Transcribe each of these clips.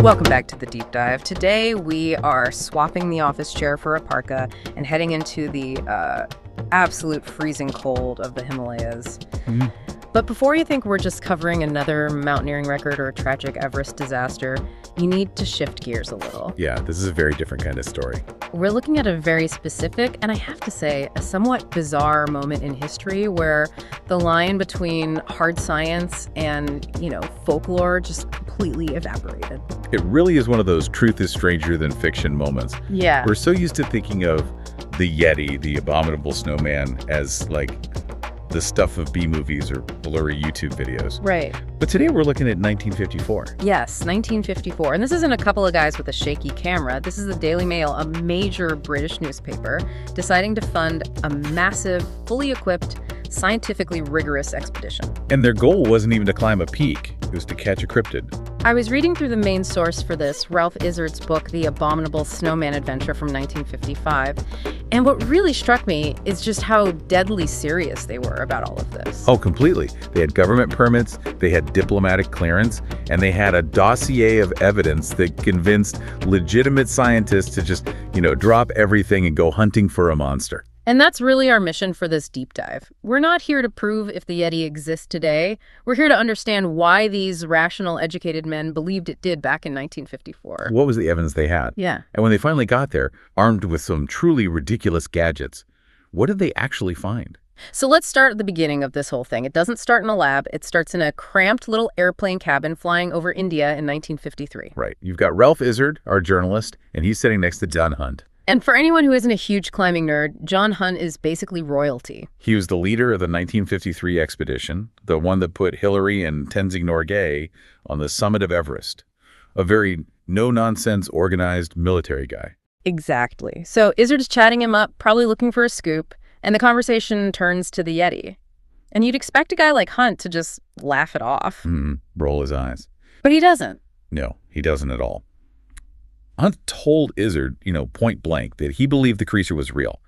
Welcome back to the Deep Dive. Today we are swapping the office chair for a parka and heading into the absolute freezing cold of the Himalayas. Mm-hmm. But before you think we're just covering another mountaineering record or a tragic Everest disaster, you need to shift gears a little. Yeah, this is a very different kind of story. We're looking at a very specific, and I have to say, a somewhat bizarre moment in history where the line between hard science and, folklore just completely evaporated. It really is one of those truth is stranger than fiction moments. Yeah. We're so used to thinking of the Yeti, the abominable snowman, as like the stuff of B-movies or blurry YouTube videos. Right. But today we're looking at 1954. Yes, 1954. And this isn't a couple of guys with a shaky camera. This is the Daily Mail, a major British newspaper, deciding to fund a massive, fully equipped, scientifically rigorous expedition. And their goal wasn't even to climb a peak. It was to catch a cryptid. I was reading through the main source for this, Ralph Izard's book, The Abominable Snowman Adventure from 1955. And what really struck me is just how deadly serious they were about all of this. Oh, completely. They had government permits, they had diplomatic clearance, and they had a dossier of evidence that convinced legitimate scientists to just, drop everything and go hunting for a monster. And that's really our mission for this deep dive. We're not here to prove if the Yeti exists today. We're here to understand why these rational, educated men believed it did back in 1954. What was the evidence they had? Yeah. And when they finally got there, armed with some truly ridiculous gadgets, what did they actually find? So let's start at the beginning of this whole thing. It doesn't start in a lab. It starts in a cramped little airplane cabin flying over India in 1953. Right. You've got Ralph Izard, our journalist, and he's sitting next to John Hunt. And for anyone who isn't a huge climbing nerd, John Hunt is basically royalty. He was the leader of the 1953 expedition, the one that put Hillary and Tenzing Norgay on the summit of Everest. A very no-nonsense, organized military guy. Exactly. So Izard's chatting him up, probably looking for a scoop, and the conversation turns to the Yeti. And you'd expect a guy like Hunt to just laugh it off. Roll his eyes. But he doesn't. No, he doesn't at all. Hunt told Izard, point blank, that he believed the creature was real.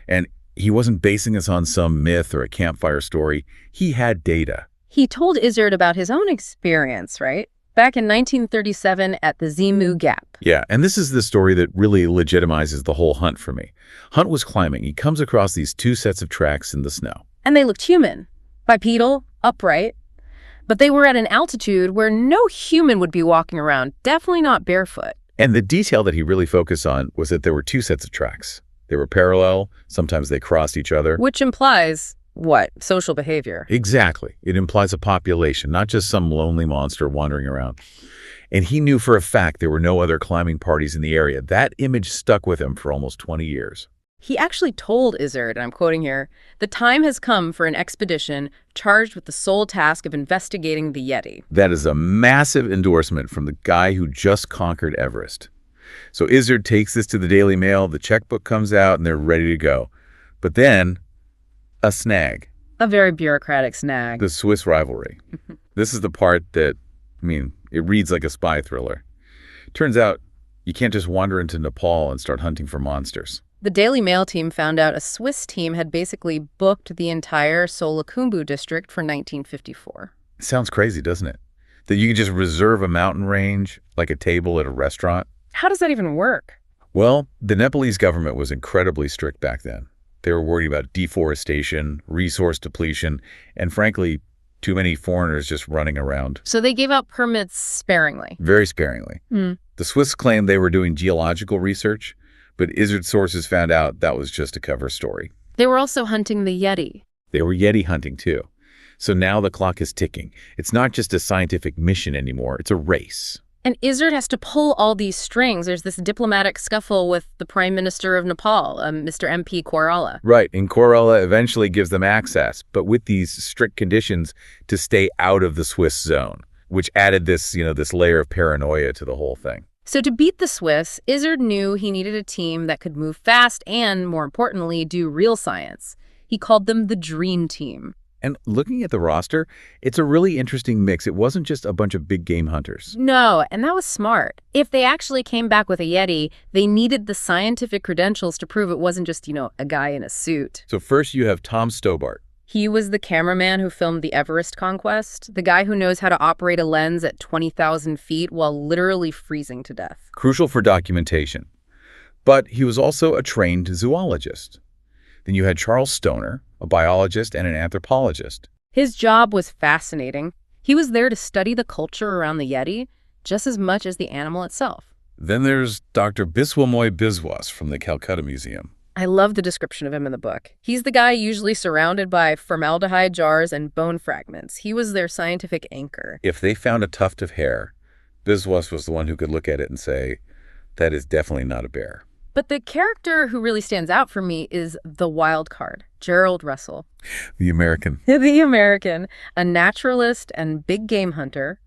And he wasn't basing this on some myth or a campfire story. He had data. He told Izard about his own experience, right? Back in 1937 at the Zimu Gap. Yeah, and this is the story that really legitimizes the whole hunt for me. Hunt was climbing. He comes across these two sets of tracks in the snow. And they looked human. Bipedal, upright. But they were at an altitude where no human would be walking around, definitely not barefoot. And the detail that he really focused on was that there were two sets of tracks. They were parallel. Sometimes they crossed each other. Which implies, what? Social behavior. Exactly. It implies a population, not just some lonely monster wandering around. And he knew for a fact there were no other climbing parties in the area. That image stuck with him for almost 20 years. He actually told Izard, and I'm quoting here, "The time has come for an expedition charged with the sole task of investigating the Yeti." That is a massive endorsement from the guy who just conquered Everest. So Izard takes this to the Daily Mail, the checkbook comes out, and they're ready to go. But then, a snag. A very bureaucratic snag. The Swiss rivalry. This is the part that, it reads like a spy thriller. Turns out, you can't just wander into Nepal and start hunting for monsters. The Daily Mail team found out a Swiss team had basically booked the entire Solakumbu district for 1954. Sounds crazy, doesn't it? That you can just reserve a mountain range, like a table at a restaurant. How does that even work? Well, the Nepalese government was incredibly strict back then. They were worried about deforestation, resource depletion, and frankly, too many foreigners just running around. So they gave out permits sparingly. Very sparingly. The Swiss claimed they were doing geological research, but Izard's sources found out that was just a cover story. They were also hunting the Yeti. They were Yeti hunting too. So now the clock is ticking. It's not just a scientific mission anymore, it's a race. And Izard has to pull all these strings. There's this diplomatic scuffle with the Prime Minister of Nepal, Mr. MP Koirala. Right, and Koirala eventually gives them access, but with these strict conditions to stay out of the Swiss zone, which added this, this layer of paranoia to the whole thing. So to beat the Swiss, Izard knew he needed a team that could move fast and, more importantly, do real science. He called them the Dream Team. And looking at the roster, it's a really interesting mix. It wasn't just a bunch of big game hunters. No, and that was smart. If they actually came back with a Yeti, they needed the scientific credentials to prove it wasn't just, a guy in a suit. So first you have Tom Stobart. He was the cameraman who filmed the Everest conquest, the guy who knows how to operate a lens at 20,000 feet while literally freezing to death. Crucial for documentation. But he was also a trained zoologist. Then you had Charles Stoner, a biologist and an anthropologist. His job was fascinating. He was there to study the culture around the Yeti just as much as the animal itself. Then there's Dr. Biswamoy Biswas from the Calcutta Museum. I love the description of him in the book. He's the guy usually surrounded by formaldehyde jars and bone fragments. He was their scientific anchor. If they found a tuft of hair, Biswas was the one who could look at it and say, that is definitely not a bear. But the character who really stands out for me is the wild card, Gerald Russell. The American. The American, a naturalist and big game hunter.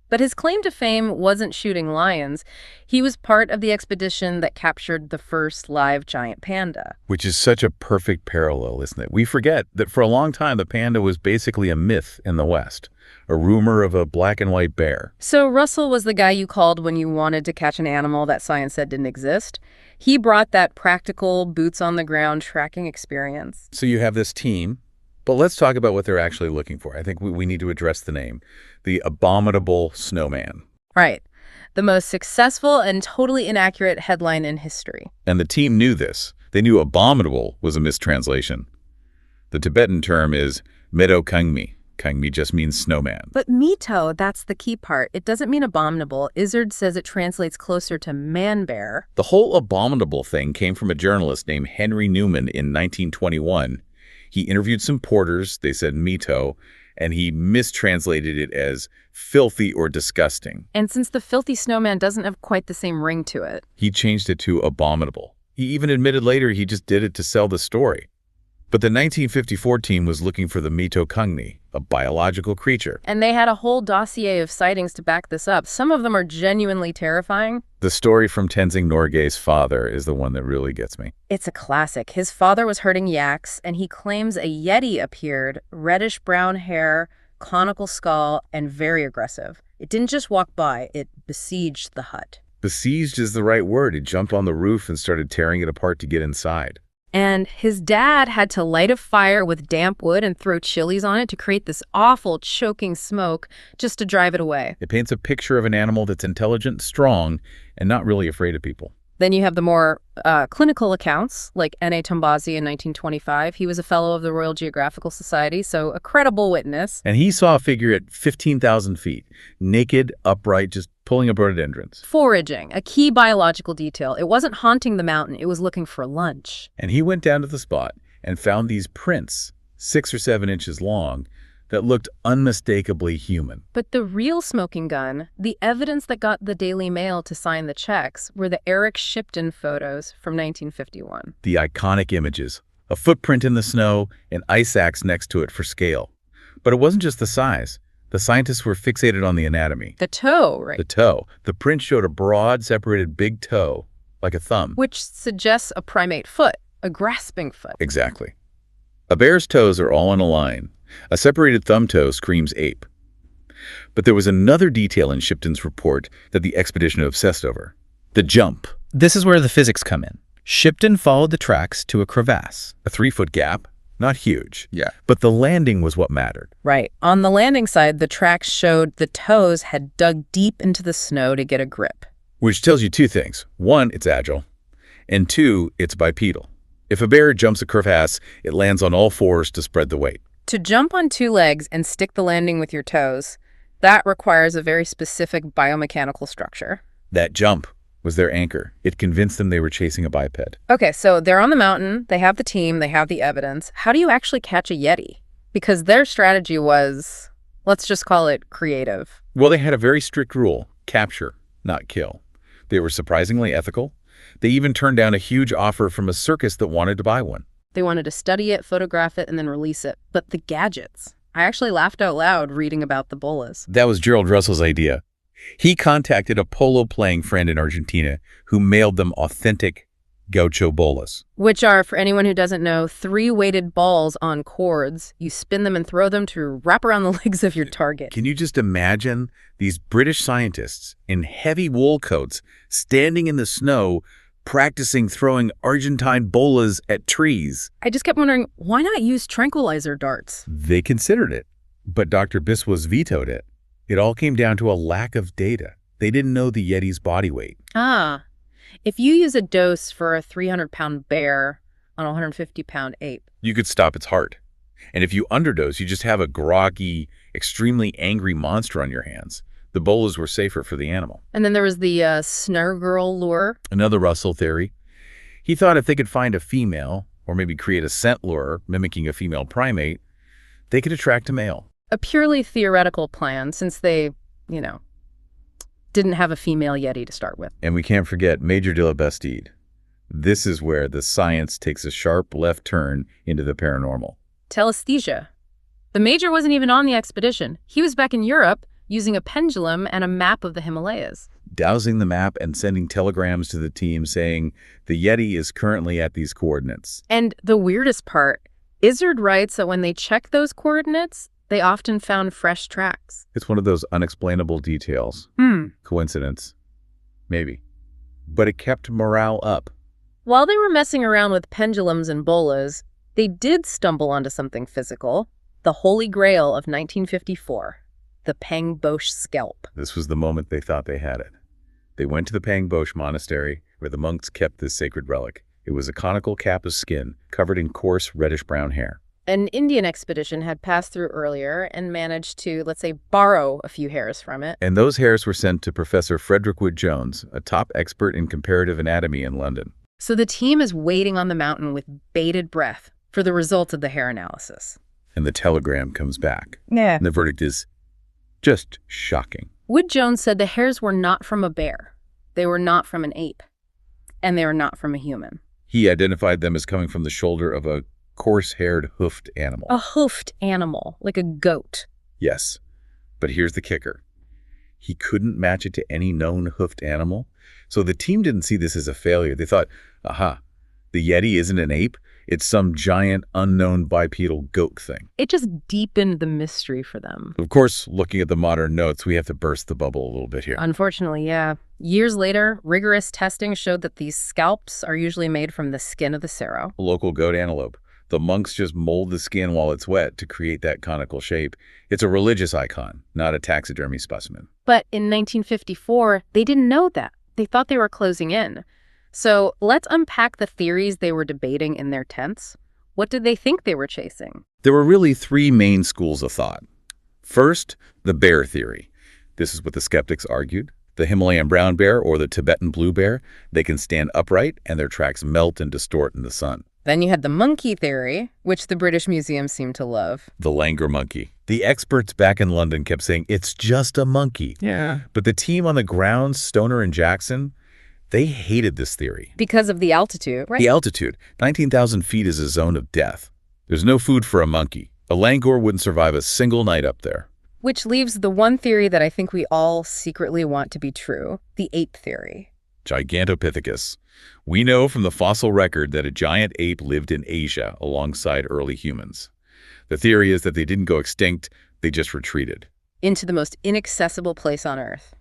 But his claim to fame wasn't shooting lions. He was part of the expedition that captured the first live giant panda. Which is such a perfect parallel, isn't it? We forget that for a long time, the panda was basically a myth in the West, a rumor of a black and white bear. So Russell was the guy you called when you wanted to catch an animal that science said didn't exist. He brought that practical, boots-on-the-ground tracking experience. So you have this team, but let's talk about what they're actually looking for. I think we need to address the name, the abominable snowman. Right. The most successful and totally inaccurate headline in history. And the team knew this. They knew abominable was a mistranslation. The Tibetan term is Medo Kangmi. Kangmi just means snowman. But mito, that's the key part. It doesn't mean abominable. Izzard says it translates closer to man-bear. The whole abominable thing came from a journalist named Henry Newman in 1921. He interviewed some porters, they said mito, and he mistranslated it as filthy or disgusting. And since the filthy snowman doesn't have quite the same ring to it, he changed it to abominable. He even admitted later he just did it to sell the story. But the 1954 team was looking for the Mito Kangni, a biological creature. And they had a whole dossier of sightings to back this up. Some of them are genuinely terrifying. The story from Tenzing Norgay's father is the one that really gets me. It's a classic. His father was herding yaks, and he claims a yeti appeared, reddish-brown hair, conical skull, and very aggressive. It didn't just walk by, it besieged the hut. Besieged is the right word. He jumped on the roof and started tearing it apart to get inside. And his dad had to light a fire with damp wood and throw chilies on it to create this awful choking smoke just to drive it away. It paints a picture of an animal that's intelligent, strong, and not really afraid of people. Then you have the more clinical accounts, like N.A. Tombazi in 1925. He was a fellow of the Royal Geographical Society, so a credible witness. And he saw a figure at 15,000 feet, naked, upright, just pulling up rhododendrons. Foraging, a key biological detail. It wasn't haunting the mountain, it was looking for lunch. And he went down to the spot and found these prints, 6 or 7 inches long, that looked unmistakably human. But the real smoking gun, the evidence that got the Daily Mail to sign the checks, were the Eric Shipton photos from 1951. The iconic images, a footprint in the snow, an ice axe next to it for scale. But it wasn't just the size. The scientists were fixated on the anatomy. The toe, right? The toe. The print showed a broad, separated big toe, like a thumb. Which suggests a primate foot, a grasping foot. Exactly. A bear's toes are all in a line. A separated thumb toe screams ape. But there was another detail in Shipton's report that the expedition obsessed over. The jump. This is where the physics come in. Shipton followed the tracks to a crevasse. A 3-foot gap. Not huge. Yeah. But the landing was what mattered. Right. On the landing side, the tracks showed the toes had dug deep into the snow to get a grip. Which tells you 2 things. 1, it's agile. And 2, it's bipedal. If a bear jumps a crevasse, it lands on all 4s to spread the weight. To jump on 2 legs and stick the landing with your toes, that requires a very specific biomechanical structure. That jump was their anchor. It convinced them they were chasing a biped. Okay, so they're on the mountain, they have the team, they have the evidence. How do you actually catch a yeti? Because their strategy was, let's just call it creative. Well, they had a very strict rule: capture, not kill. They were surprisingly ethical. They even turned down a huge offer from a circus that wanted to buy one. They wanted to study it, photograph it, and then release it. But the gadgets. I actually laughed out loud reading about the bolas. That was Gerald Russell's idea. He contacted a polo-playing friend in Argentina who mailed them authentic gaucho bolas. Which are, for anyone who doesn't know, 3 weighted balls on cords. You spin them and throw them to wrap around the legs of your target. Can you just imagine these British scientists in heavy wool coats standing in the snow practicing throwing Argentine bolas at trees. I just kept wondering, why not use tranquilizer darts? They considered it, but Dr. Biswas vetoed it. It all came down to a lack of data. They didn't know the Yeti's body weight. Ah, if you use a dose for a 300-pound bear on a 150-pound ape, You could stop its heart. And if you underdose, you just have a groggy, extremely angry monster on your hands. The bolas were safer for the animal. and then there was the snurgirl lure. Another Russell theory. He thought if they could find a female, or maybe create a scent lure mimicking a female primate, they could attract a male. A purely theoretical plan since they, didn't have a female Yeti to start with. And we can't forget Major de la Bastide. This is where the science takes a sharp left turn into the paranormal. Telesthesia. The Major wasn't even on the expedition. He was back in Europe using a pendulum and a map of the Himalayas. Dowsing the map and sending telegrams to the team saying the Yeti is currently at these coordinates. And the weirdest part, Izzard writes that when they checked those coordinates, they often found fresh tracks. It's one of those unexplainable details. Coincidence? Maybe. But it kept morale up. While they were messing around with pendulums and bolas, they did stumble onto something physical, the Holy Grail of 1954, the Pang Bosch scalp. This was the moment they thought they had it. They went to the Pang Bosch monastery where the monks kept this sacred relic. It was a conical cap of skin covered in coarse reddish-brown hair. An Indian expedition had passed through earlier and managed to, let's say, borrow a few hairs from it. And those hairs were sent to Professor Frederick Wood Jones, a top expert in comparative anatomy in London. So the team is waiting on the mountain with bated breath for the results of the hair analysis. And the telegram comes back. Yeah. And the verdict is just shocking. Wood Jones said the hairs were not from a bear. They were not from an ape. And they were not from a human. He identified them as coming from the shoulder of a coarse-haired hoofed animal. A hoofed animal, like a goat. Yes. But here's the kicker. He couldn't match it to any known hoofed animal. So the team didn't see this as a failure. They thought, aha, the Yeti isn't an ape. It's some giant, unknown bipedal goat thing. It just deepened the mystery for them. Of course, looking at the modern notes, we have to burst the bubble a little bit here. Unfortunately, yeah. Years later, rigorous testing showed that these scalps are usually made from the skin of the serow. A local goat antelope. The monks just mold the skin while it's wet to create that conical shape. It's a religious icon, not a taxidermy specimen. But in 1954, they didn't know that. They thought they were closing in. So let's unpack the theories they were debating in their tents. What did they think they were chasing? There were really three main schools of thought. First, the bear theory. This is what the skeptics argued. The Himalayan brown bear or the Tibetan blue bear, they can stand upright and their tracks melt and distort in the sun. Then you had the monkey theory, which the British Museum seemed to love. The langur monkey. The experts back in London kept saying, it's just a monkey. Yeah. But the team on the ground, Stoner and Jackson, they hated this theory. Because of the altitude, right? The altitude. 19,000 feet is a zone of death. There's no food for a monkey. A langur wouldn't survive a single night up there. Which leaves the one theory that I think we all secretly want to be true, the ape theory. Gigantopithecus. We know from the fossil record that a giant ape lived in Asia alongside early humans. The theory is that they didn't go extinct, they just retreated. Into the most inaccessible place on Earth,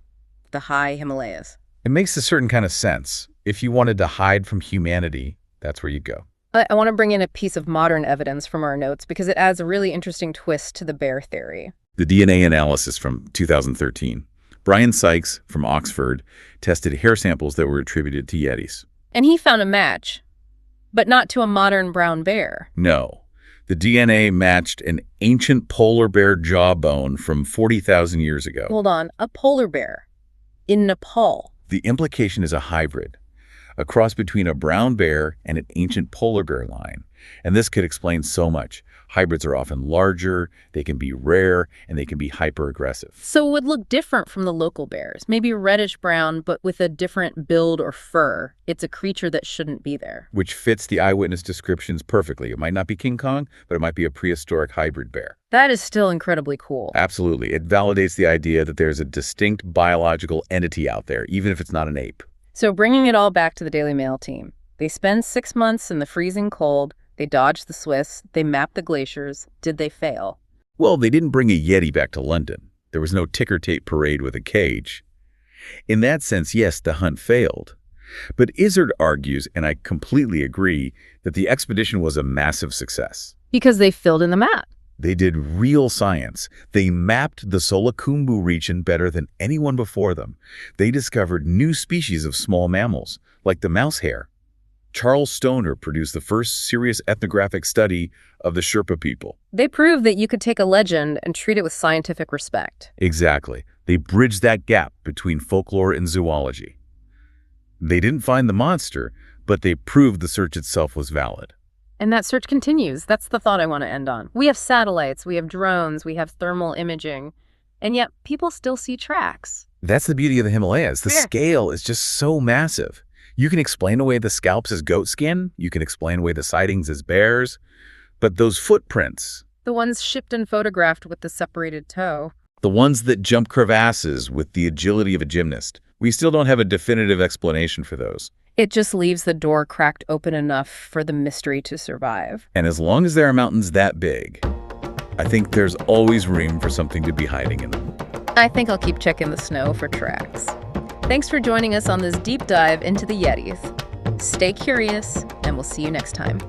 the high Himalayas. It makes a certain kind of sense. If you wanted to hide from humanity, that's where you go. I want to bring in a piece of modern evidence from our notes because it adds a really interesting twist to the bear theory. The DNA analysis from 2013. Brian Sykes from Oxford tested hair samples that were attributed to Yetis. And he found a match, but not to a modern brown bear. No. The DNA matched an ancient polar bear jawbone from 40,000 years ago. Hold on, a polar bear in Nepal. The implication is a hybrid, a cross between a brown bear and an ancient polar bear line. And this could explain so much. Hybrids are often larger, they can be rare, and they can be hyper-aggressive. So it would look different from the local bears, maybe reddish-brown, but with a different build or fur. It's a creature that shouldn't be there. Which fits the eyewitness descriptions perfectly. It might not be King Kong, but it might be a prehistoric hybrid bear. That is still incredibly cool. Absolutely. It validates the idea that there's a distinct biological entity out there, even if it's not an ape. So bringing it all back to the Daily Mail team. They spend 6 months in the freezing cold. They dodged the Swiss. They mapped the glaciers. Did they fail? Well, they didn't bring a Yeti back to London. There was no ticker tape parade with a cage. In that sense, yes, the hunt failed. But Izzard argues, and I completely agree, that the expedition was a massive success. Because they filled in the map. They did real science. They mapped the Solakumbu region better than anyone before them. They discovered new species of small mammals, like the mouse hare. Charles Stoner produced the first serious ethnographic study of the Sherpa people. They proved that you could take a legend and treat it with scientific respect. Exactly. They bridged that gap between folklore and zoology. They didn't find the monster, but they proved the search itself was valid. And that search continues. That's the thought I want to end on. We have satellites, we have drones, we have thermal imaging, and yet people still see tracks. That's the beauty of the Himalayas. The scale is just so massive. You can explain away the scalps as goat skin, you can explain away the sightings as bears, but those footprints, The ones shipped and photographed with the separated toe. the ones that jump crevasses with the agility of a gymnast, we still don't have a definitive explanation for those. It just leaves the door cracked open enough for the mystery to survive. And as long as there are mountains that big, I think there's always room for something to be hiding in them. I think I'll keep checking the snow for tracks. Thanks for joining us on this deep dive into the Yetis. Stay curious, and we'll see you next time.